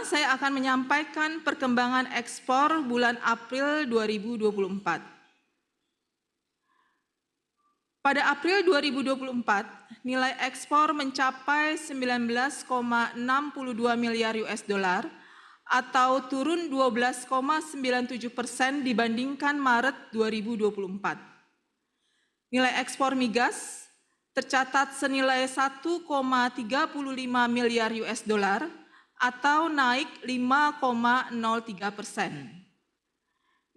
Pertama, saya akan menyampaikan perkembangan ekspor bulan April 2024. Pada April 2024, nilai ekspor mencapai 19,62 miliar US dollar atau turun 12,97% dibandingkan Maret 2024. Nilai ekspor migas tercatat senilai 1,35 miliar US dollar atau naik 5,03%.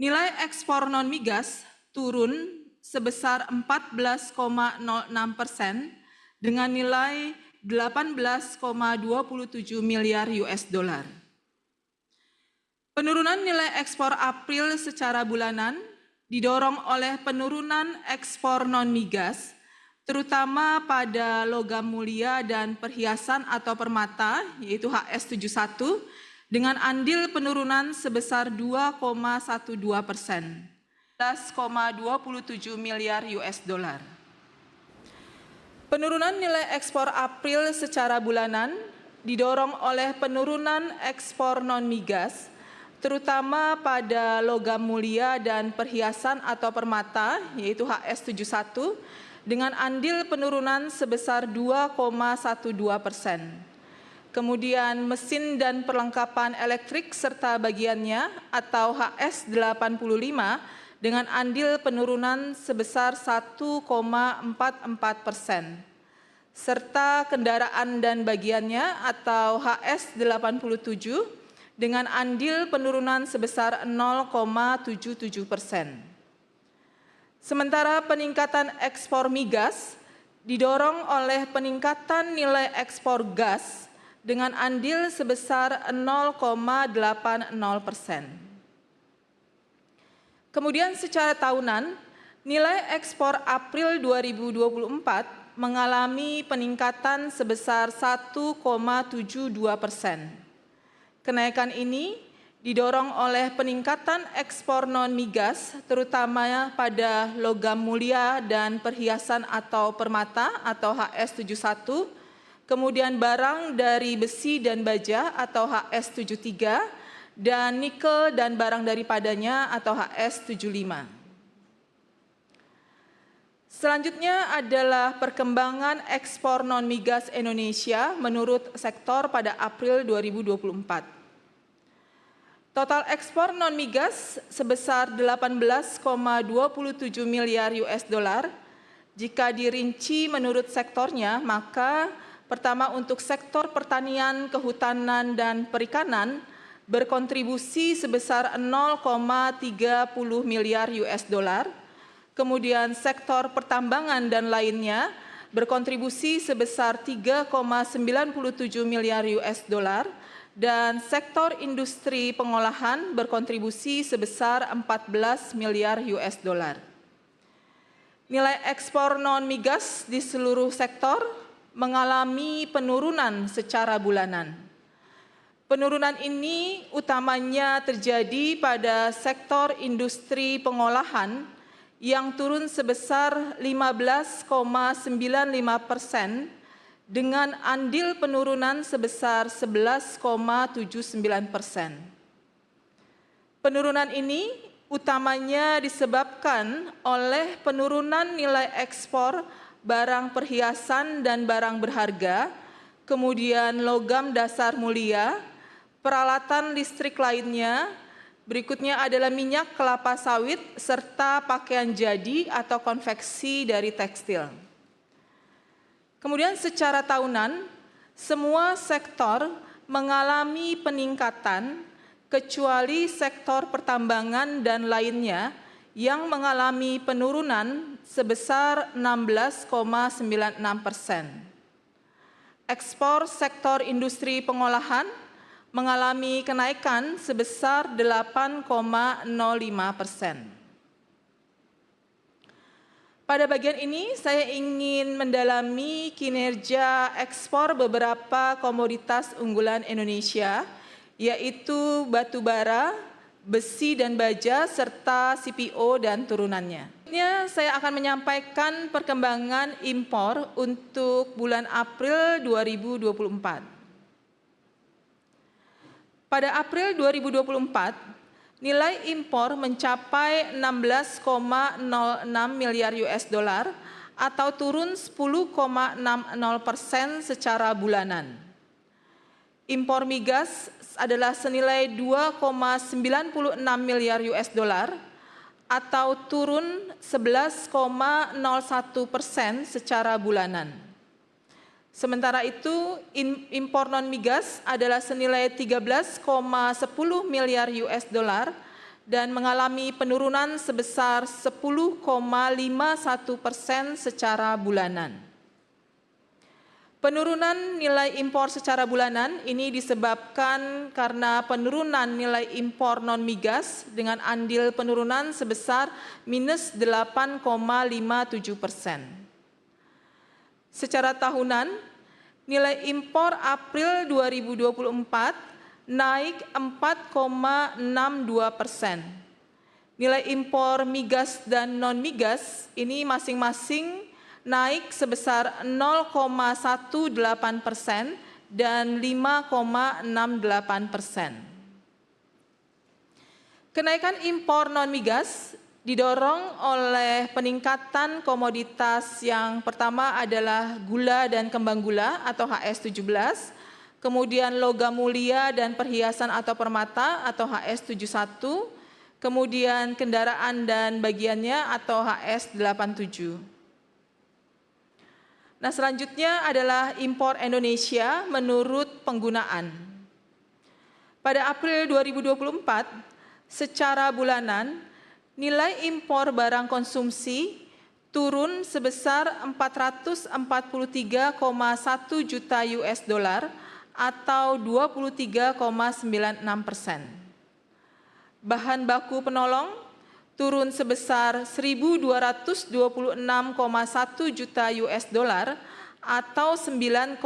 Nilai ekspor non-migas turun sebesar 14,06% dengan nilai 18,27 miliar US dollar. Penurunan nilai ekspor April secara bulanan didorong oleh penurunan ekspor non-migas, terutama pada logam mulia dan perhiasan atau permata, yaitu HS71, dengan andil penurunan sebesar 2,12%. 11,27 miliar US dollar. Penurunan nilai ekspor April secara bulanan didorong oleh penurunan ekspor non-migas, terutama pada logam mulia dan perhiasan atau permata, yaitu HS71, dengan andil penurunan sebesar 2,12%. Kemudian mesin dan perlengkapan elektrik serta bagiannya atau HS85 dengan andil penurunan sebesar 1,44%, serta kendaraan dan bagiannya atau HS87 dengan andil penurunan sebesar 0,77%. Sementara peningkatan ekspor migas didorong oleh peningkatan nilai ekspor gas dengan andil sebesar 0,80%. Kemudian secara tahunan, nilai ekspor April 2024 mengalami peningkatan sebesar 1,72%. Kenaikan ini didorong oleh peningkatan ekspor non-migas, terutama pada logam mulia dan perhiasan atau permata atau HS71, kemudian barang dari besi dan baja atau HS73, dan nikel dan barang daripadanya atau HS75. Selanjutnya adalah perkembangan ekspor non-migas Indonesia menurut sektor pada April 2024. Total ekspor non-migas sebesar 18,27 miliar US dollar. Jika dirinci menurut sektornya, maka pertama untuk sektor pertanian, kehutanan, dan perikanan berkontribusi sebesar 0,30 miliar US dollar. Kemudian sektor pertambangan dan lainnya berkontribusi sebesar 3,97 miliar US dollar dan sektor industri pengolahan berkontribusi sebesar 14 miliar US dollar. Nilai ekspor non-migas di seluruh sektor mengalami penurunan secara bulanan. Penurunan ini utamanya terjadi pada sektor industri pengolahan yang turun sebesar 15,95% dengan andil penurunan sebesar 11,79%. Penurunan ini utamanya disebabkan oleh penurunan nilai ekspor barang perhiasan dan barang berharga, kemudian logam dasar mulia, peralatan listrik lainnya, berikutnya adalah minyak kelapa sawit, serta pakaian jadi atau konveksi dari tekstil. Kemudian secara tahunan, semua sektor mengalami peningkatan kecuali sektor pertambangan dan lainnya yang mengalami penurunan sebesar 16,96%. Ekspor sektor industri pengolahan mengalami kenaikan sebesar 8,05%. Pada bagian ini saya ingin mendalami kinerja ekspor beberapa komoditas unggulan Indonesia, yaitu batu bara, besi dan baja, serta CPO dan turunannya. Selanjutnya saya akan menyampaikan perkembangan impor untuk bulan April 2024. Pada April 2024, nilai impor mencapai 16,06 miliar US dollar atau turun 10,60% secara bulanan. Impor migas adalah senilai 2,96 miliar US dollar atau turun 11,01% secara bulanan. Sementara itu, impor non-migas adalah senilai 13,10 miliar US dollar dan mengalami penurunan sebesar 10,51% secara bulanan. Penurunan nilai impor secara bulanan ini disebabkan karena penurunan nilai impor non-migas dengan andil penurunan sebesar minus 8,57%. Secara tahunan, nilai impor April 2024 naik 4,62%. Nilai impor migas dan non-migas ini masing-masing naik sebesar 0,18% dan 5,68%. Kenaikan impor non-migas didorong oleh peningkatan komoditas yang pertama adalah gula dan kembang gula atau HS17, kemudian logam mulia dan perhiasan atau permata atau HS71, kemudian kendaraan dan bagiannya atau HS87. Nah, selanjutnya adalah impor Indonesia menurut penggunaan. Pada April 2024, secara bulanan, nilai impor barang konsumsi turun sebesar 443,1 juta US dollar atau 23,96%. Bahan baku penolong turun sebesar 1.226,1 juta US dollar atau 9,28%.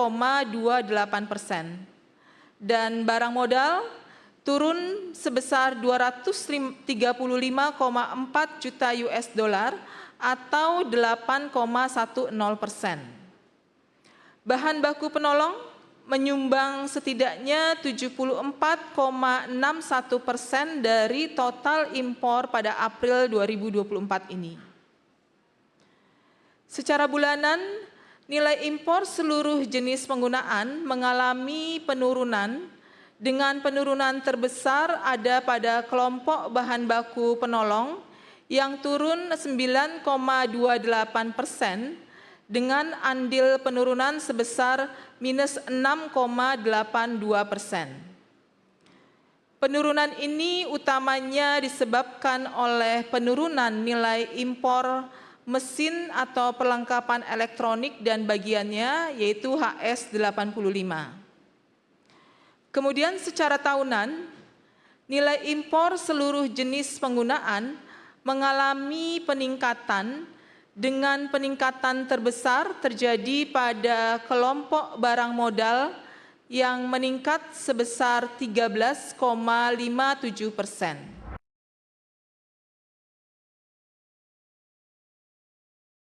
Dan barang modal turun sebesar 235,4 juta US dollar atau 8,10%. Bahan baku penolong menyumbang setidaknya 74,61% dari total impor pada April 2024 ini. Secara bulanan, nilai impor seluruh jenis penggunaan mengalami penurunan, dengan penurunan terbesar ada pada kelompok bahan baku penolong yang turun 9,28% dengan andil penurunan sebesar minus 6,82%. Penurunan ini utamanya disebabkan oleh penurunan nilai impor mesin atau perlengkapan elektronik dan bagiannya, yaitu HS85. Kemudian secara tahunan, nilai impor seluruh jenis penggunaan mengalami peningkatan dengan peningkatan terbesar terjadi pada kelompok barang modal yang meningkat sebesar 13,57%.